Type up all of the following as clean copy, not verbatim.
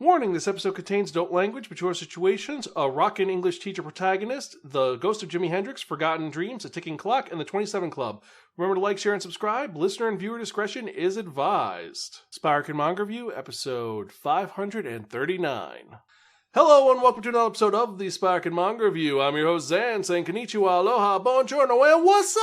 Warning, this episode contains adult language, mature situations, a rockin' English teacher protagonist, the ghost of Jimi Hendrix, forgotten dreams, a ticking clock, and the 27 Club. Remember to like, share, and subscribe. Listener and viewer discretion is advised. Spiraken Manga Review, episode 539. Hello and welcome to another episode of the Spiraken Manga Review. I'm your host Zan, saying konnichiwa, aloha, bonjourno, and what's up?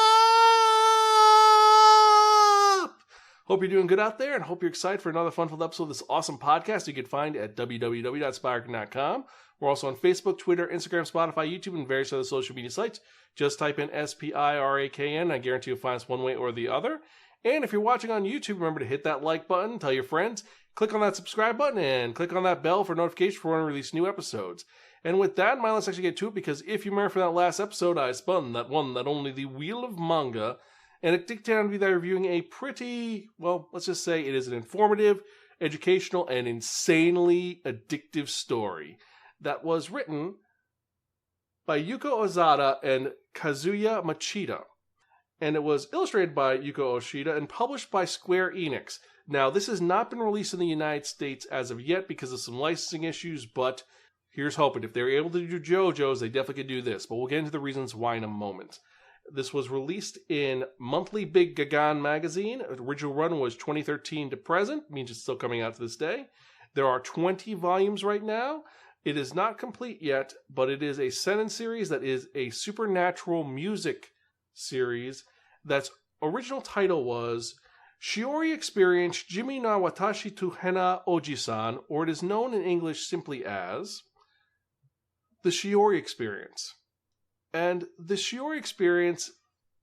Hope you're doing good out there and hope you're excited for another fun-filled episode of this awesome podcast you can find at www.spiraken.com. We're also on Facebook, Twitter, Instagram, Spotify, YouTube, and various other social media sites. Just type in SPIRAKN. I guarantee you'll find us one way or the other. And if you're watching on YouTube, remember to hit that like button, tell your friends, click on that subscribe button, and click on that bell for notifications for when we release new episodes. And with that in mind, let's actually get to it, because if you remember from that last episode, I spun that one, that only the Wheel of Manga, and it dictated to be that reviewing a pretty, well, let's just say it is an informative, educational, and insanely addictive story that was written by Yuko Osada and Kazuya Machida. And it was illustrated by Yuko Osada and published by Square Enix. Now, this has not been released in the United States as of yet because of some licensing issues, but here's hoping. If they're able to do JoJo's, they definitely could do this, but we'll get into the reasons why in a moment. This was released in Monthly Big Gagan magazine. The original run was 2013 to present, means it's still coming out to this day. There are 20 volumes right now. It is not complete yet, but it is a seinen series that is a supernatural music series that's original title was Shiori Experience Jimi na Watashi to Henna Oji-san, or it is known in English simply as the Shiori Experience. And the Shiori Experience,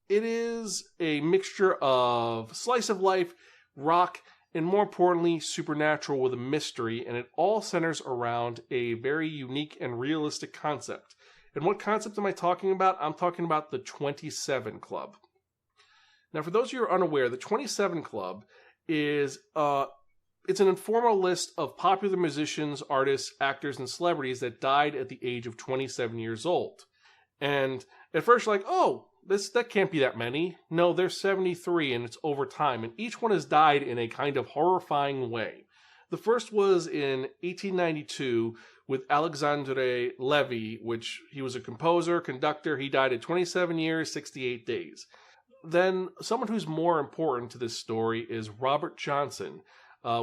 it is a mixture of slice of life, rock, and more importantly, supernatural with a mystery, and it all centers around a very unique and realistic concept. And what concept am I talking about? I'm talking about the 27 Club. Now, for those of you who are unaware, the 27 Club is it's an informal list of popular musicians, artists, actors, and celebrities that died at the age of 27 years old. And at first you're like, oh, that can't be that many. No, there's 73 and it's over time. And each one has died in a kind of horrifying way. The first was in 1892 with Alexandre Levy, which he was a composer, conductor. He died at 27 years, 68 days. Then someone who's more important to this story is Robert Johnson.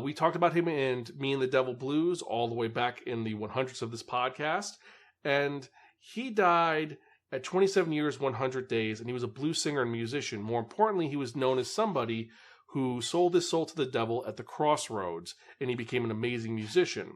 We talked about him in Me and the Devil Blues all the way back in the 100s of this podcast. And he died at 27 years, 100 days, and he was a blues singer and musician. More importantly, he was known as somebody who sold his soul to the devil at the crossroads, and he became an amazing musician.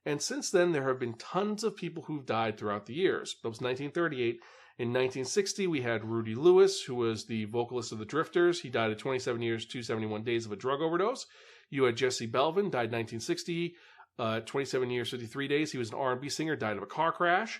And since then, there have been tons of people who've died throughout the years. That was 1938. In 1960, we had Rudy Lewis, who was the vocalist of the Drifters. He died at 27 years, 271 days of a drug overdose. You had Jesse Belvin, died 1960, 27 years, 53 days. He was an R&B singer, died of a car crash.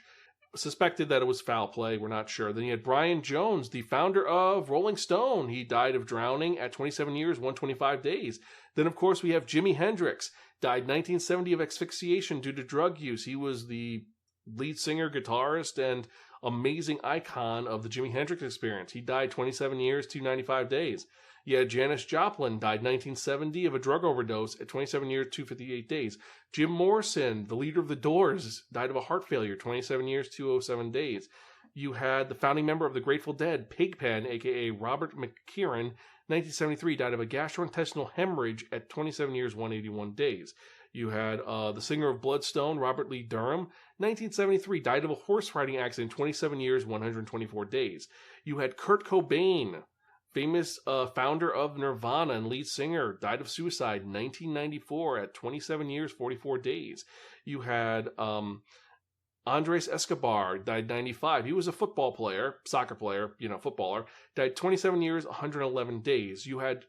Suspected that it was foul play, we're not sure. Then you had Brian Jones, the founder of Rolling Stone. He died of drowning at 27 years, 125 days. Then, of course, we have Jimi Hendrix, died 1970 of asphyxiation due to drug use. He was the lead singer, guitarist, and amazing icon of the Jimi Hendrix Experience. He died 27 years, 295 days. You had Janis Joplin, died 1970 of a drug overdose at 27 years, 258 days. Jim Morrison, the leader of the Doors, died of a heart failure, 27 years, 207 days. You had the founding member of the Grateful Dead, Pigpen, a.k.a. Robert McKieran, 1973, died of a gastrointestinal hemorrhage at 27 years, 181 days. You had the singer of Bloodstone, Robert Lee Durham, 1973, died of a horse riding accident, 27 years, 124 days. You had Kurt Cobain, famous founder of Nirvana and lead singer, died of suicide in 1994 at 27 years, 44 days. You had Andres Escobar, died 95. He was a football player, soccer player, footballer, died 27 years, 111 days. You had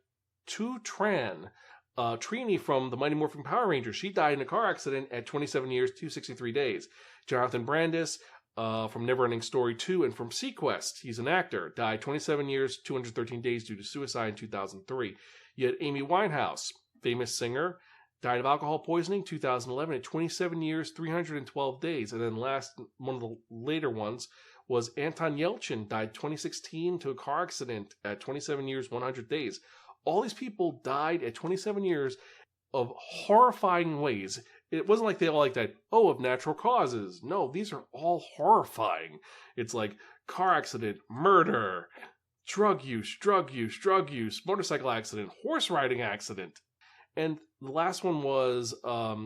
Tu Tran, Trini from the Mighty Morphin Power Rangers. She died in a car accident at 27 years, 263 days. Jonathan Brandis, from Neverending Story 2 and from Sequest. He's an actor. Died 27 years, 213 days due to suicide in 2003. You had Amy Winehouse, famous singer, died of alcohol poisoning 2011 at 27 years, 312 days. And then one of the later ones was Anton Yelchin, died 2016 to a car accident at 27 years, 100 days. All these people died at 27 years of horrifying ways. it wasn't like they all like that, oh, of natural causes. No, these are all horrifying. It's like car accident, murder, drug use, motorcycle accident, horse riding accident. And the last one was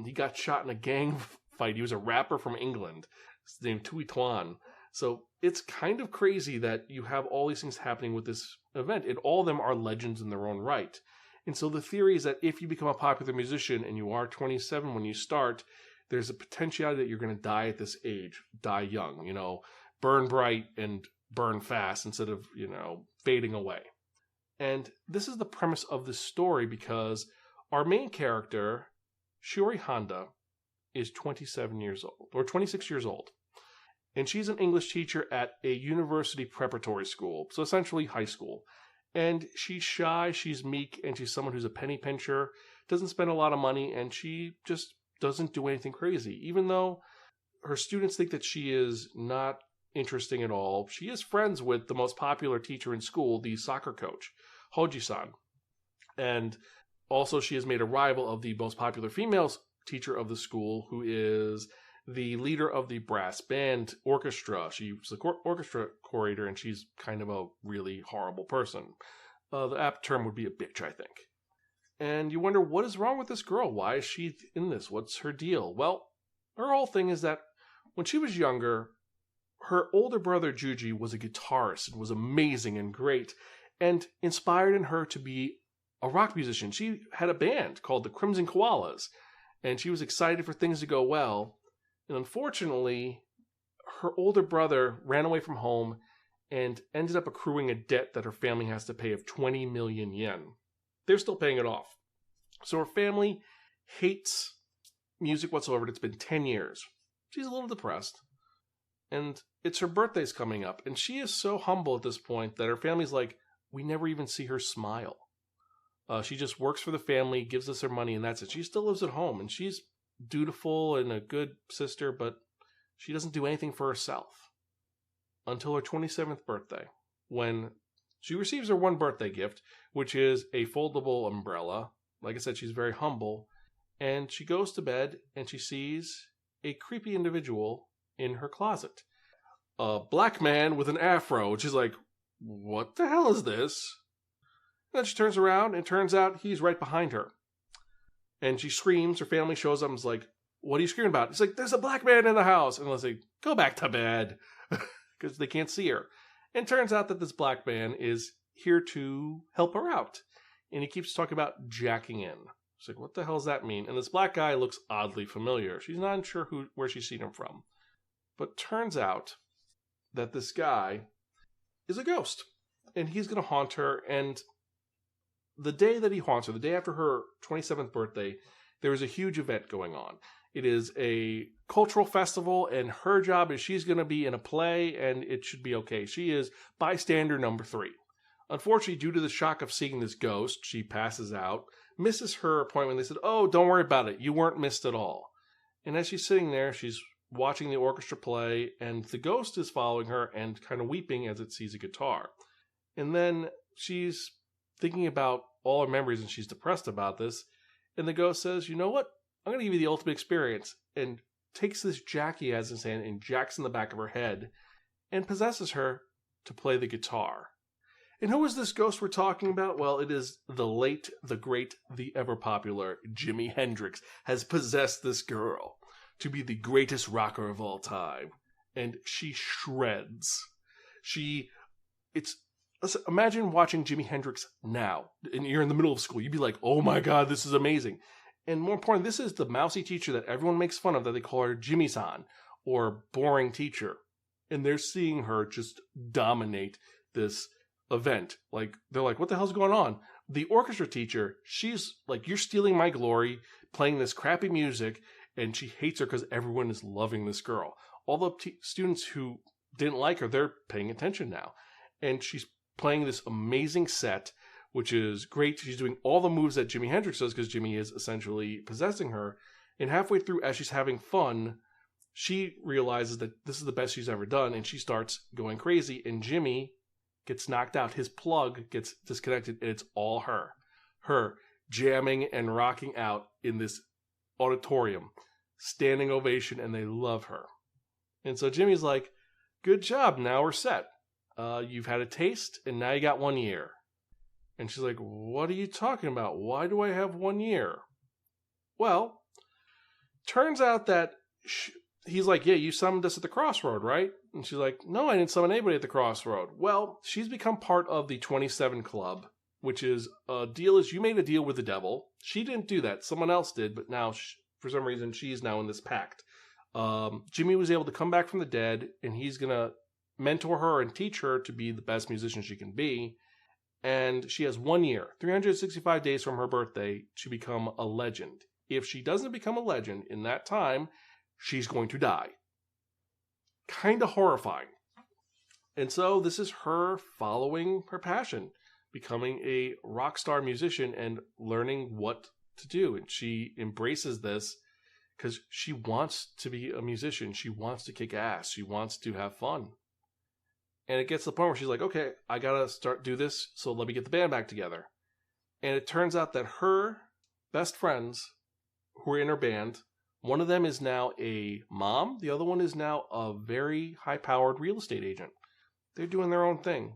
he got shot in a gang fight. He was a rapper from England. His name Tui Tuan. So it's kind of crazy that you have all these things happening with this event, and all of them are legends in their own right. And so the theory is that if you become a popular musician and you are 27 when you start, there's a potentiality that you're going to die at this age, die young, burn bright and burn fast instead of, fading away. And this is the premise of this story because our main character, Shiori Honda, is 27 years old, or 26 years old. And she's an English teacher at a university preparatory school, so essentially high school. And she's shy, she's meek, and she's someone who's a penny pincher, doesn't spend a lot of money, and she just doesn't do anything crazy. Even though her students think that she is not interesting at all, she is friends with the most popular teacher in school, the soccer coach, Oji-san. And also she has made a rival of the most popular female teacher of the school, who is the leader of the brass band orchestra. She's the orchestra curator, and she's kind of a really horrible person. The apt term would be a bitch, I think. And you wonder, what is wrong with this girl? Why is she in this? What's her deal? Well, her whole thing is that when she was younger, her older brother Juji was a guitarist and was amazing and great, and inspired in her to be a rock musician. She had a band called the Crimson Koalas, and she was excited for things to go well. And unfortunately, her older brother ran away from home and ended up accruing a debt that her family has to pay of 20 million yen. They're still paying it off. So her family hates music whatsoever. It's been 10 years. She's a little depressed. And it's her birthday's coming up. And she is so humble at this point that her family's like, we never even see her smile. She just works for the family, gives us her money, and that's it. She still lives at home, and she's dutiful and a good sister, but she doesn't do anything for herself until her 27th birthday, when she receives her one birthday gift, which is a foldable umbrella. Like I said, she's very humble, and she goes to bed and she sees a creepy individual in her closet. A black man with an afro. She's like, what the hell is this? And then she turns around, and it turns out he's right behind her. And she screams, her family shows up and is like, what are you screaming about? It's like, there's a black man in the house. And they say, go back to bed, because they can't see her. And it turns out that this black man is here to help her out. And he keeps talking about jacking in. She's like, what the hell does that mean? And this black guy looks oddly familiar. She's not sure where she's seen him from. But turns out that this guy is a ghost. And he's going to haunt her. And the day that he haunts her, the day after her 27th birthday, there is a huge event going on. It is a cultural festival, and her job is she's going to be in a play, and it should be okay. She is bystander number 3. Unfortunately, due to the shock of seeing this ghost, she passes out, misses her appointment. They said, oh, don't worry about it. You weren't missed at all. And as she's sitting there, she's watching the orchestra play, and the ghost is following her and kind of weeping as it sees a guitar. And then she's thinking about all her memories, and she's depressed about this. And the ghost says, you know what? I'm going to give you the ultimate experience. And takes this jack he has in his hand and jacks in the back of her head and possesses her to play the guitar. And who is this ghost we're talking about? Well, it is the late, the great, the ever-popular Jimi Hendrix has possessed this girl to be the greatest rocker of all time. And she shreds. Imagine watching Jimi Hendrix now, and you're in the middle of school. You'd be like, oh my God, this is amazing. And more important, this is the mousy teacher that everyone makes fun of, that they call her Jimmy-san, or boring teacher. And they're seeing her just dominate this event. Like, they're like, what the hell's going on? The orchestra teacher, she's like, you're stealing my glory, playing this crappy music, and she hates her because everyone is loving this girl. All the students who didn't like her, they're paying attention now. And she's playing this amazing set, which is great. She's doing all the moves that Jimi Hendrix does because Jimi is essentially possessing her. And halfway through, as she's having fun, she realizes that this is the best she's ever done, and she starts going crazy. And Jimi gets knocked out. His plug gets disconnected, and it's all her. Her jamming and rocking out in this auditorium. standing ovation, and they love her. And so Jimmy's like, good job, now we're set. You've had a taste, and now you got 1 year. And she's like, what are you talking about? Why do I have 1 year? Well, turns out that he's like, yeah, you summoned us at the crossroad, right? And she's like, no, I didn't summon anybody at the crossroad. Well, she's become part of the 27 Club, which is you made a deal with the devil. She didn't do that. Someone else did, but now, for some reason, she's now in this pact. Jimmy was able to come back from the dead, and he's going to mentor her and teach her to be the best musician she can be. And she has 1 year, 365 days from her birthday, to become a legend. If she doesn't become a legend in that time, she's going to die. Kind of horrifying. And so this is her following her passion, becoming a rock star musician and learning what to do. And she embraces this because she wants to be a musician. She wants to kick ass. She wants to have fun. And it gets to the point where she's like, okay, I gotta do this, so let me get the band back together. And it turns out that her best friends who are in her band, one of them is now a mom, the other one is now a very high-powered real estate agent. They're doing their own thing.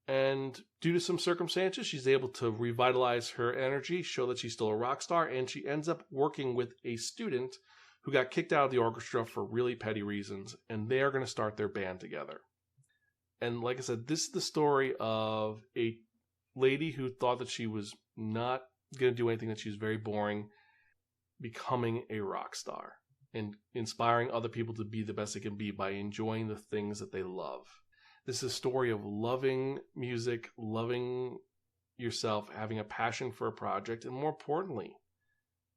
And due to some circumstances, she's able to revitalize her energy, show that she's still a rock star, and she ends up working with a student who got kicked out of the orchestra for really petty reasons, and they are going to start their band together. And like I said, this is the story of a lady who thought that she was not going to do anything, that she was very boring, becoming a rock star and inspiring other people to be the best they can be by enjoying the things that they love. This is a story of loving music, loving yourself, having a passion for a project, and more importantly,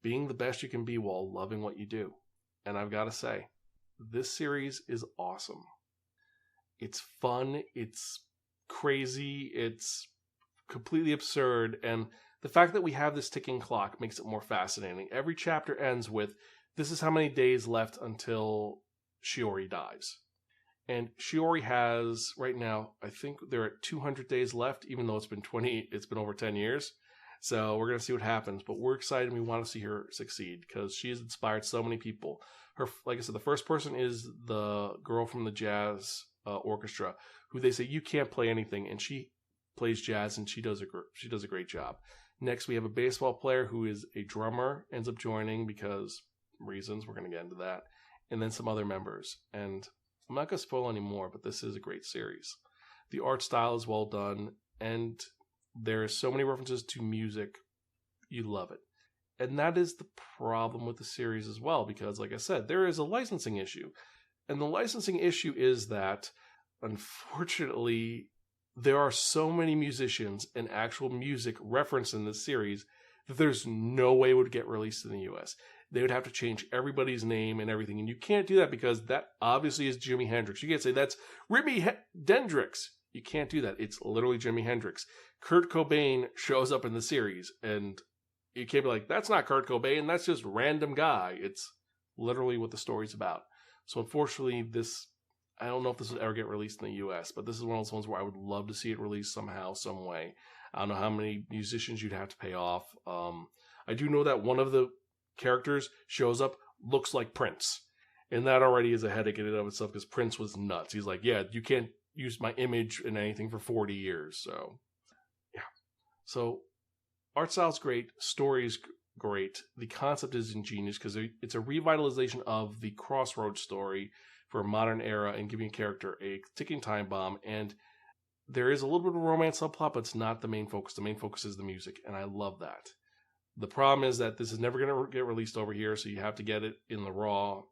being the best you can be while loving what you do. And I've got to say, this series is awesome. It's fun, it's crazy, it's completely absurd, and the fact that we have this ticking clock makes it more fascinating. Every chapter ends with, this is how many days left until Shiori dies. And Shiori has, right now, I think they're at 200 days left, even though it's been over 10 years. So we're going to see what happens, but we're excited and we want to see her succeed because she has inspired so many people. Her, like I said, the first person is the girl from the jazz orchestra, who they say, you can't play anything, and she plays jazz and she does a great job. Next, we have a baseball player who is a drummer, ends up joining because reasons, we're going to get into that, and then some other members. And I'm not going to spoil any more, but this is a great series. The art style is well done, and there are so many references to music. You love it. And that is the problem with the series as well, because like I said, there is a licensing issue. And the licensing issue is that, unfortunately, there are so many musicians and actual music referenced in this series that there's no way it would get released in the US. They would have to change everybody's name and everything. And you can't do that because that obviously is Jimi Hendrix. You can't say that's Jimi Hendrix. You can't do that. It's literally Jimi Hendrix. Kurt Cobain shows up in the series, and you can't be like, that's not Kurt Cobain, that's just random guy. It's literally what the story's about. So unfortunately, I don't know if this will ever get released in the US, but this is one of those ones where I would love to see it released somehow, some way. I don't know how many musicians you'd have to pay off. I do know that one of the characters shows up, looks like Prince. And that already is a headache in and of itself because Prince was nuts. He's like, yeah, you can't use my image in anything for 40 years. So, yeah. So, art style's great. Story's great. The concept is ingenious because it's a revitalization of the Crossroads story for a modern era and giving a character a ticking time bomb. And there is a little bit of a romance subplot, but it's not the main focus. The main focus is the music, and I love that. The problem is that this is never going to get released over here, so you have to get it in the raw,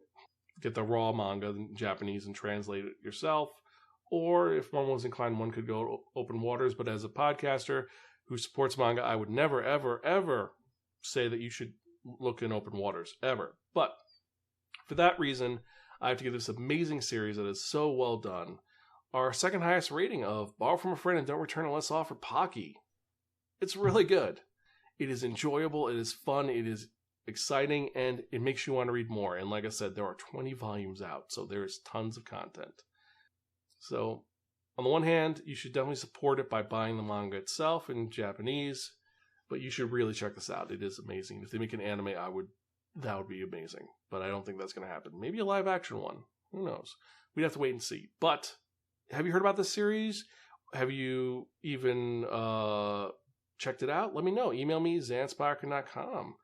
get the raw manga in Japanese and translate it yourself. Or if one was inclined, one could go to Open Waters. But as a podcaster who supports manga, I would never, ever, ever say that you should look in Open Waters, ever. But for that reason, I have to give this amazing series that is so well done our second highest rating of Borrow from a Friend and Don't Return Unless Offered Pocky. It's really good. It is enjoyable, it is fun, it is exciting, and it makes you want to read more. And like I said, there are 20 volumes out, so there's tons of content. So, on the one hand, you should definitely support it by buying the manga itself in Japanese, but you should really check this out. It is amazing. If they make an anime, I would That would be amazing. But I don't think that's going to happen. Maybe a live action one. Who knows? We'd have to wait and see. But have you heard about this series? Have you even checked it out? Let me know. Email me, zanspiraken.com.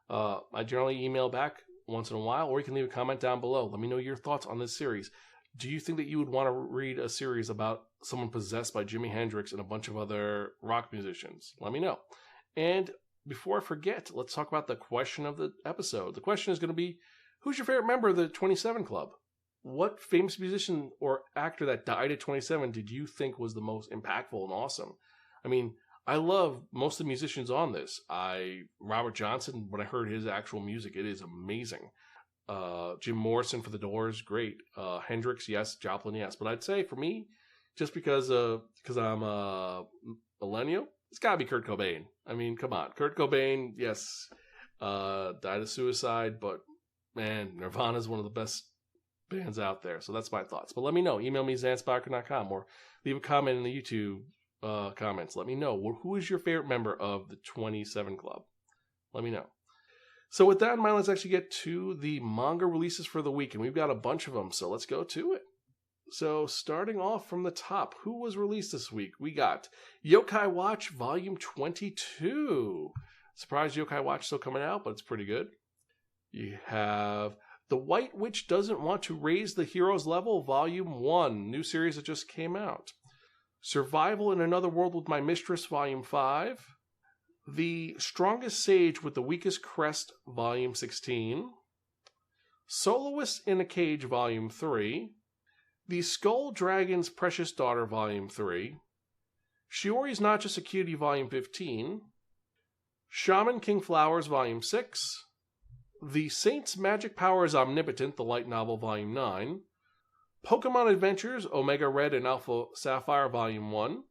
I generally email back once in a while, or you can leave a comment down below. Let me know your thoughts on this series. Do you think that you would want to read a series about someone possessed by Jimi Hendrix and a bunch of other rock musicians? Let me know. And before I forget, let's talk about the question of the episode. The question is going to be, who's your favorite member of the 27 Club? What famous musician or actor that died at 27 did you think was the most impactful and awesome? I mean, I love most of the musicians on this. Robert Johnson, when I heard his actual music, it is amazing. Jim Morrison for the Doors, great. Hendrix, yes. Joplin, yes. But I'd say for me, just because I'm a millennial, it's got to be Kurt Cobain. I mean, come on. Kurt Cobain, yes, died of suicide, but man, Nirvana is one of the best bands out there. So that's my thoughts. But let me know. Email me, zanspiraken.com, or leave a comment in the YouTube comments. Let me know. Who is your favorite member of the 27 Club? Let me know. So with that in mind, let's actually get to the manga releases for the week. And we've got a bunch of them, so let's go to it. So starting off from the top, who was released this week? We got Yokai Watch Volume 22. Surprised Yokai Watch still coming out, but it's pretty good. You have The White Witch Doesn't Want to Raise the Hero's Level Volume 1, new series that just came out. Survival in Another World with My Mistress Volume 5. The Strongest Sage with the Weakest Crest Volume 16. Soloist in a Cage Volume 3. The Skull Dragon's Precious Daughter Volume 3. Shiori's Not Just a Cutie Volume 15. Shaman King Flowers Volume 6. The Saint's Magic Power is Omnipotent, the light novel Volume 9. Pokemon Adventures Omega Red and Alpha Sapphire Volume 1.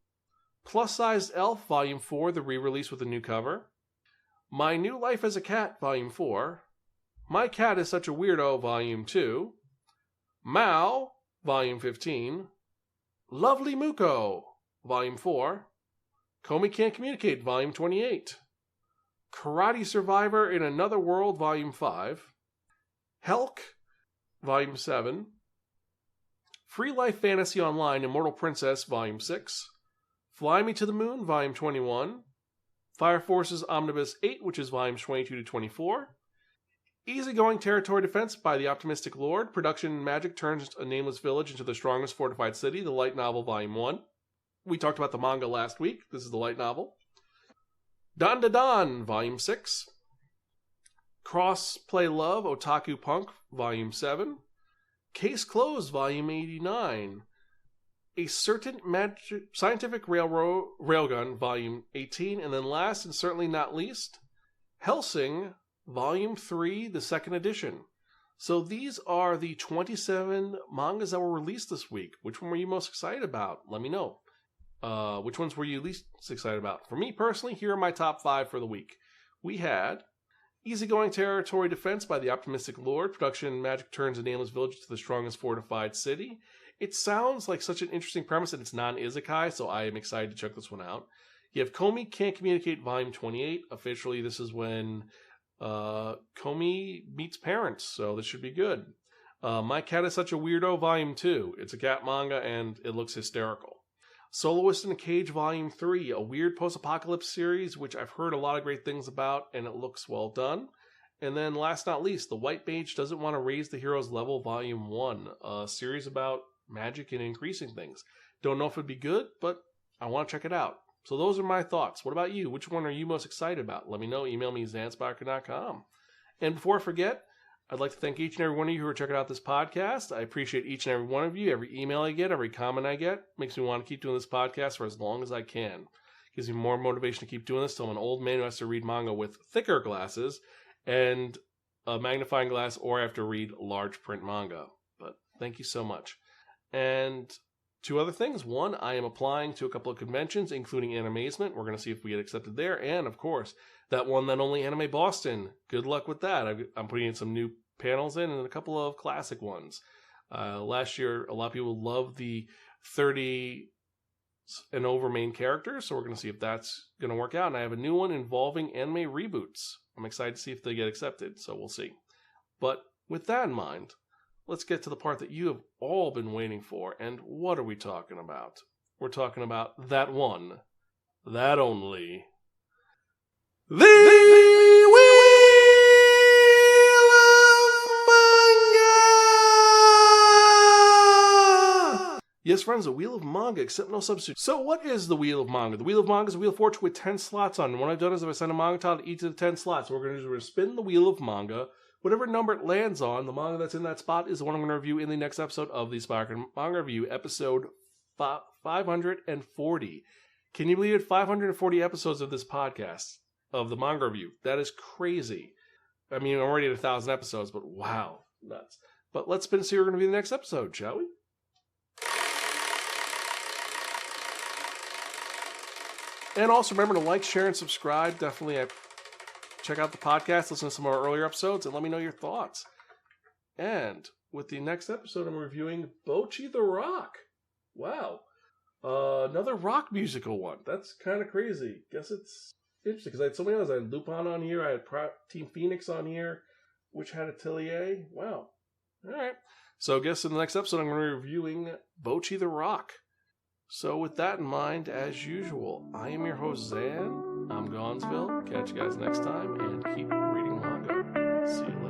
Plus Sized Elf Volume 4, the re-release with a new cover. My New Life as a Cat Volume 4. My Cat is Such a Weirdo Volume 2. Mao Volume 15. Lovely Muko Volume 4. Komi Can't Communicate Volume 28. Karate Survivor in Another World Volume 5. Helk Volume 7. Free Life Fantasy Online Immortal Princess Volume 6. Fly Me to the Moon Volume 21. Fire Forces Omnibus 8, which is Volumes 22 to 24. Easygoing Territory Defense by the Optimistic Lord. Production Magic turns a nameless village into the strongest fortified city, the light novel Volume 1. We talked about the manga last week. This is the light novel. Dan Da Dan Volume 6. Crossplay Love Otaku Punk Volume 7. Case Closed Volume 89. A Certain Scientific Railgun Volume 18. And then last and certainly not least, Hellsing Volume 3, the second edition. So these are the 27 mangas that were released this week. Which one were you most excited about? Let me know. Which ones were you least excited about? For me personally, here are my top 5 for the week. We had Easygoing Territory Defense by the Optimistic Lord. Production Magic turns a nameless village to the strongest fortified city. It sounds like such an interesting premise, and it's non-isekai, so I am excited to check this one out. You have Komi Can't Communicate Volume 28. Officially, this is when Komi meets parents, so this should be good. My Cat is Such a Weirdo Volume 2. It's a cat manga, and it looks hysterical. Soloist in a Cage Volume 3, a weird post-apocalypse series, which I've heard a lot of great things about, and it looks well done. And then last not least, The White Mage Doesn't Want to Raise the Hero's Level Volume 1, a series about magic and increasing things. Don't know if it'd be good, but I want to check it out. So those are my thoughts. What about you? Which one are you most excited about? Let me know. Email me, zanspiraken.com. And before I forget, I'd like to thank each and every one of you who are checking out this podcast. I appreciate each and every one of you. Every email I get, every comment I get, makes me want to keep doing this podcast for as long as I can. Gives me more motivation to keep doing this till I'm an old man who has to read manga with thicker glasses and a magnifying glass, or I have to read large print manga. But thank you so much. And 2 other things. One, I am applying to a couple of conventions, including Animazement. We're going to see if we get accepted there. And, of course, that one that only Anime Boston. Good luck with that. I'm putting in some new panels in and a couple of classic ones. Last year, a lot of people loved the 30 and over main characters, so we're going to see if that's going to work out. And I have a new one involving anime reboots. I'm excited to see if they get accepted, so we'll see. But with that in mind, let's get to the part that you have all been waiting for. And what are we talking about? We're talking about that one, that only, the Wheel of Manga! Yes, friends, the Wheel of Manga, except no substitute. So what is the Wheel of Manga? The Wheel of Manga is a Wheel of Fortune with 10 slots on it. And what I've done is I've assigned a manga title to each of the 10 slots. So we're going to spin the Wheel of Manga. Whatever number it lands on, the manga that's in that spot is the one I'm going to review in the next episode of the Spiraken Manga Review, episode 540. Can you believe it? 540 episodes of this podcast, of the manga review. That is crazy. I mean, I'm already at 1,000 episodes, but wow, nuts. But let's spin and see what we're going to be in the next episode, shall we? And also remember to like, share, and subscribe. Definitely check out the podcast, listen to some of our earlier episodes, and let me know your thoughts. And with the next episode, I'm reviewing Bocchi the Rock. Wow. Another rock musical one. That's kind of crazy. Guess it's interesting because I had so many others. I had Lupin on here. I had Team Phoenix on here, which had Atelier. Wow. All right. So I guess in the next episode, I'm going to be reviewing Bocchi the Rock. So with that in mind, as usual, I am your host, Zan. I'm Gonzville. Catch you guys next time, and keep reading manga. See you later.